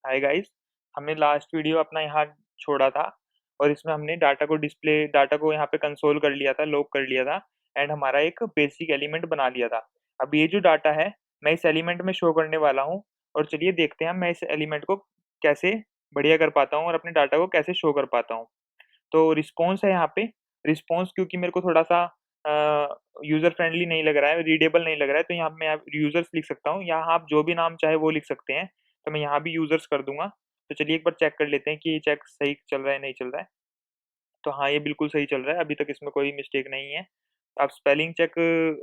Hi guys. हमने last video अपना यहाँ छोड़ा था और इसमें हमने डाटा को यहाँ पे कंसोल कर लिया था, लॉक कर लिया था एंड हमारा एक बेसिक एलिमेंट बना लिया था। अब ये जो डाटा है मैं इस एलिमेंट में शो करने वाला हूँ और चलिए देखते हैं मैं इस एलिमेंट को कैसे बढ़िया कर पाता हूँ और अपने डाटा को कैसे शो कर पाता हूँ। तो रिस्पॉन्स है यहाँ पे। रिस्पॉन्स क्योंकि मेरे को थोड़ा सा यूजर फ्रेंडली नहीं लग रहा है, रीडेबल नहीं लग रहा है, तो यहाँ पे मैं यूजर्स लिख सकता हूँ। यहाँ आप जो भी नाम चाहे वो लिख सकते हैं, तो मैं यहाँ भी यूजर्स कर दूंगा। तो चलिए एक बार चेक कर लेते हैं कि ये चेक सही चल रहा है नहीं चल रहा है। तो हाँ, ये बिल्कुल सही चल रहा है, अभी तक इसमें कोई मिस्टेक नहीं है। आप स्पेलिंग चेक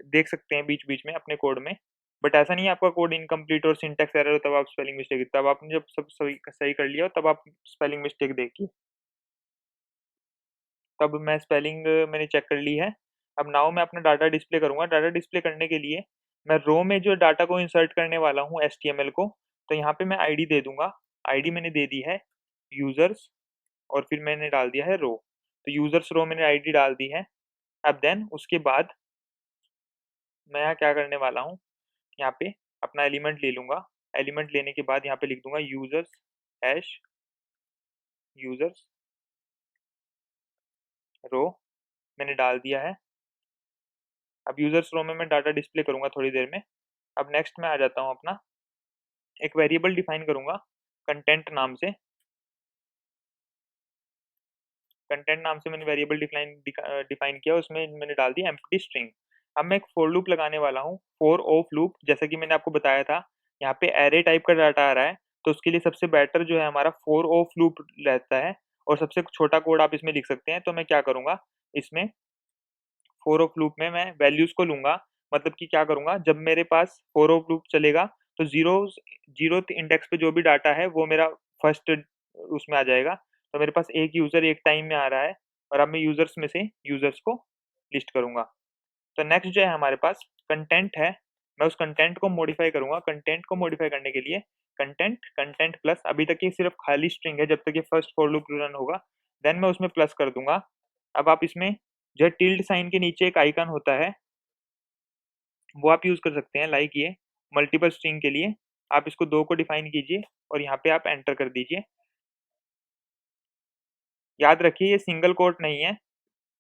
देख सकते हैं बीच बीच में अपने कोड में। बट ऐसा नहीं है आपका कोड इनकम्प्लीट और सिंटैक्स एरर हो तब आप स्पेलिंग मिस्टेक, तब आपने जब सब सही सही कर लिया तब आप स्पेलिंग मिस्टेक देखिए। तब मैं स्पेलिंग मैंने चेक कर ली है। अब नाउ मैं अपना डाटा डिस्प्ले करूँगा। डाटा डिस्प्ले करने के लिए मैं रो में जो डाटा को इंसर्ट करने वाला हूँ एचटीएमएल को, तो यहाँ पे मैं आईडी दे दूंगा। आईडी मैंने दे दी है यूजर्स और फिर मैंने डाल दिया है रो। तो यूजर्स रो मैंने आईडी डाल दी है। अब देन उसके बाद मैं यहाँ क्या करने वाला हूँ, यहाँ पे अपना एलिमेंट ले लूंगा। एलिमेंट लेने के बाद यहाँ पे लिख दूंगा यूजर्स हैश यूजर्स रो, मैंने डाल दिया है। अब यूजर्स रो में मैं डाटा डिस्प्ले करूंगा थोड़ी देर में। अब नेक्स्ट में आ जाता हूँ अपना एक वेरिएबल डिफाइन करूंगा कंटेंट नाम से। कंटेंट नाम से मैंने वेरिएबल डिफाइन किया, उसमें मैंने डाल दिया एम्प्टी स्ट्रिंग। अब मैं एक फॉर लूप लगाने वाला हूँ, फॉर ऑफ लूप। जैसा कि मैंने आपको बताया था यहाँ पे एरे टाइप का डाटा आ रहा है, तो उसके लिए सबसे बेटर जो है हमारा फॉर ऑफ लूप रहता है और सबसे छोटा कोड आप इसमें लिख सकते हैं। तो मैं क्या करूंगा, इसमें फोर ऑफ लूप में मैं वैल्यूज को लूंगा। मतलब कि क्या करूंगा, जब मेरे पास फोर ऑफ लूप चलेगा तो जीरो इंडेक्स पे जो भी डाटा है वो मेरा फर्स्ट उसमें आ जाएगा। तो मेरे पास एक यूजर एक टाइम में आ रहा है और अब मैं यूजर्स में से यूजर्स को लिस्ट करूंगा। तो नेक्स्ट जो है हमारे पास कंटेंट है। मैं उस कंटेंट को मॉडिफाई करूंगा। कंटेंट को मॉडिफाई करने के लिए कंटेंट कंटेंट प्लस, अभी तक ये सिर्फ खाली स्ट्रिंग है जब तक ये फर्स्ट फॉर लूप रन होगा, देन मैं उसमें प्लस कर दूंगा। अब आप इसमें जो टिल्ड साइन के नीचे एक आइकन होता है वो आप यूज कर सकते हैं, लाइक ये मल्टीपल स्ट्रिंग के लिए आप इसको दो को डिफाइन कीजिए और यहाँ पे आप एंटर कर दीजिए। याद रखिए ये सिंगल कोट नहीं है।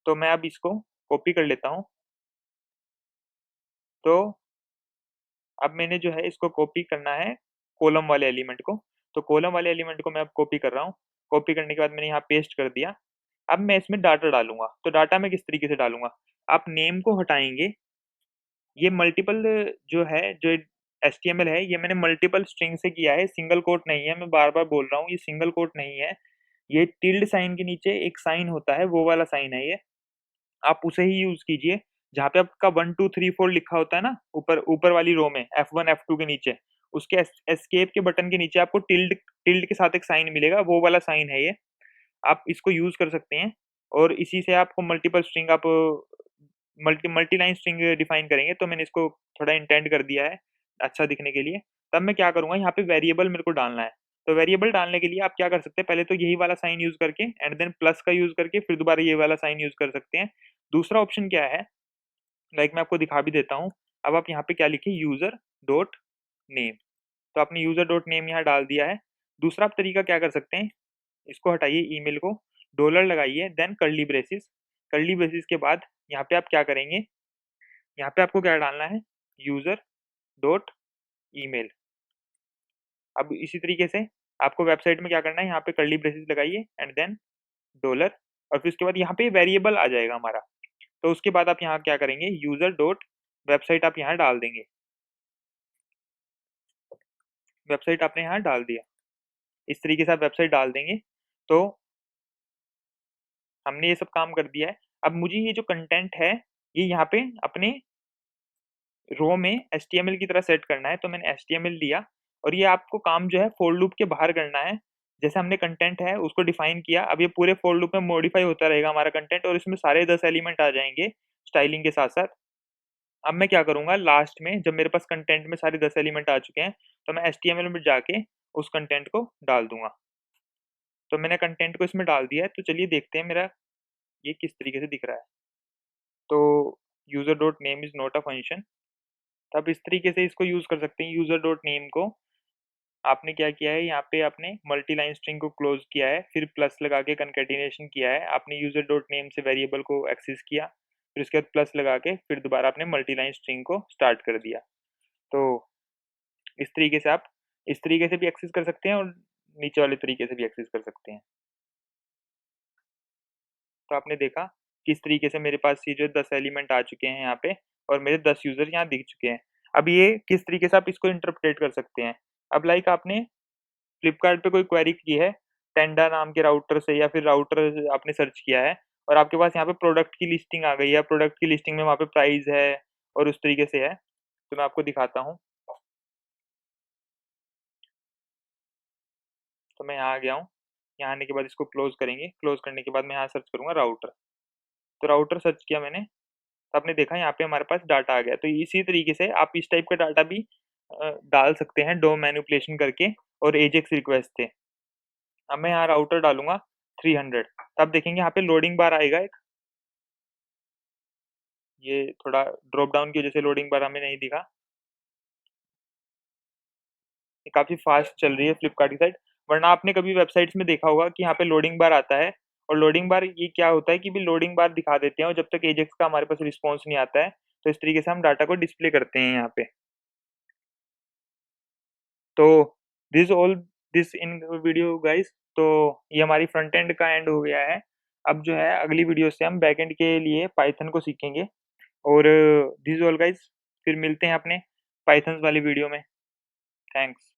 तो मैं अब इसको कॉपी कर लेता हूँ। तो अब मैंने जो है इसको कॉपी करना है कॉलम वाले एलिमेंट को। तो कॉलम वाले एलिमेंट को मैं अब कॉपी कर रहा हूँ। कॉपी करने के बाद मैंने यहाँ पेस्ट कर दिया। अब मैं इसमें डाटा डालूंगा। तो डाटा मैं किस तरीके से डालूंगा, आप नेम को हटाएंगे। ये मल्टीपल जो है जो एचटीएमएल है ये मैंने मल्टीपल स्ट्रिंग से किया है, सिंगल कोट नहीं है। मैं बार बार बोल रहा हूँ ये सिंगल कोट नहीं है। ये टिल्ड साइन के नीचे एक साइन होता है, वो वाला साइन है ये। आप उसे ही यूज कीजिए। जहाँ पे आपका 1 2 3 4 लिखा होता है ना, ऊपर ऊपर वाली रो में F1 F2 के नीचे, उसके एस्केप के बटन के नीचे आपको टिल्ड टिल्ड के साथ एक साइन मिलेगा, वो वाला साइन है ये। आप इसको यूज कर सकते हैं और इसी से आपको मल्टीपल स्ट्रिंग आप मल्टी लाइन स्ट्रिंग डिफाइन करेंगे। तो मैंने इसको थोड़ा इंटेंड कर दिया है अच्छा दिखने के लिए। तब मैं क्या करूंगा, यहाँ पे वेरिएबल मेरे को डालना है। तो वेरिएबल डालने के लिए आप क्या कर सकते हैं, पहले तो यही वाला साइन यूज करके एंड देन प्लस का यूज करके फिर दोबारा ये वाला साइन यूज कर सकते हैं। दूसरा ऑप्शन क्या है, लाइक मैं आपको दिखा भी देता हूँ। अब आप यहाँ पे क्या लिखे, यूजर डॉट नेम। तो आपने यूजर डॉट नेम यहाँ डाल दिया है। दूसरा आप तरीका क्या कर सकते हैं, इसको हटाइए ईमेल को, डॉलर लगाइए, then curly braces. Curly braces के बाद यहाँ पे आप क्या करेंगे, यहाँ पे आपको क्या डालना है, यूजर डॉट ईमेल। अब इसी तरीके से आपको वेबसाइट में क्या करना है, यहाँ पे कर्ली ब्रेसिस लगाइए एंड देन डॉलर, और फिर उसके बाद यहाँ पे वेरिएबल आ जाएगा हमारा। तो उसके बाद आप यहाँ क्या करेंगे, यूजर डॉट वेबसाइट आप यहाँ डाल देंगे। वेबसाइट आपने यहाँ डाल दिया, इस तरीके से आप वेबसाइट डाल देंगे। तो हमने ये सब काम कर दिया है। अब मुझे ये जो कंटेंट है ये यहाँ पे अपने रो में एचटीएमएल की तरह सेट करना है। तो मैंने एचटीएमएल लिया और ये आपको काम जो है फोर लूप के बाहर करना है। जैसे हमने कंटेंट है उसको डिफाइन किया, अब ये पूरे फोर लूप में मॉडिफाई होता रहेगा हमारा कंटेंट और इसमें सारे 10 एलिमेंट आ जाएंगे स्टाइलिंग के साथ साथ। अब मैं क्या करूंगा, लास्ट में जब मेरे पास कंटेंट में सारे 10 एलिमेंट आ चुके हैं तो मैं एचटीएमएल में जाके उस कंटेंट को डाल दूंगा। तो मैंने कंटेंट को इसमें डाल दिया है। तो चलिए देखते हैं मेरा ये किस तरीके से दिख रहा है। तो user dot name is not a function. तो आप इस तरीके से इसको यूज कर सकते हैं यूजर डॉट नेम को। आपने क्या किया है, यहाँ पे आपने मल्टी लाइन स्ट्रिंग को क्लोज किया है, फिर प्लस लगा के कंकेटिनेशन किया है, आपने यूजर डॉट नेम से वेरिएबल को एक्सेस किया, फिर उसके बाद प्लस लगा के फिर दोबारा आपने मल्टी लाइन स्ट्रिंग को स्टार्ट कर दिया। तो इस तरीके से आप इस तरीके से भी एक्सेस कर सकते हैं और नीचे वाले तरीके से भी एक्सेस कर सकते हैं। तो आपने देखा किस तरीके से मेरे पास ये जो 10 एलिमेंट आ चुके हैं यहाँ पे, और मेरे 10 यूजर यहाँ दिख चुके हैं। अब ये किस तरीके से आप इसको इंटरप्रेट कर सकते हैं। अब लाइक आपने फ्लिपकार्ट पे कोई क्वेरी की है टेंडा नाम के राउटर से, या फिर राउटर आपने सर्च किया है और आपके पास यहाँ पे प्रोडक्ट की लिस्टिंग आ गई है, प्रोडक्ट की लिस्टिंग में वहाँ पे प्राइस है और उस तरीके से है। तो मैं आपको दिखाता हूँ। तो मैं यहाँ आ गया हूँ। यहाँ आने के बाद इसको क्लोज करेंगे, क्लोज करने के बाद मैं यहाँ सर्च करूंगा राउटर। तो राउटर सर्च किया मैंने, तो आपने देखा यहाँ पे हमारे पास डाटा आ गया। तो इसी तरीके से आप इस टाइप का डाटा भी डाल सकते हैं डो मैनिपुलेशन करके और एजेक्स रिक्वेस्ट से। अब मैं यहाँ राउटर डालूंगा 300, तो आप देखेंगे यहाँ पे लोडिंग बार आएगा एक। ये थोड़ा ड्रॉप डाउन की वजह से लोडिंग बार हमें नहीं दिखा। ये काफ़ी फास्ट चल रही है फ्लिपकार्ट की साइट। वरना आपने कभी वेबसाइट्स में देखा होगा कि यहाँ पे लोडिंग बार आता है, और लोडिंग बार ये क्या होता है कि भी लोडिंग बार दिखा देते हैं और जब तक एजेक्स का हमारे पास रिस्पॉन्स नहीं आता है, तो इस तरीके से हम डाटा को डिस्प्ले करते हैं यहाँ पे। तो this all this in video guys. तो ये हमारी फ्रंट एंड का एंड हो गया है। अब जो है अगली वीडियो से हम बैक एंड के लिए पाइथन को सीखेंगे। और दिस ऑल गाइस, फिर मिलते हैं अपने पाइथन वाली वीडियो में। थैंक्स।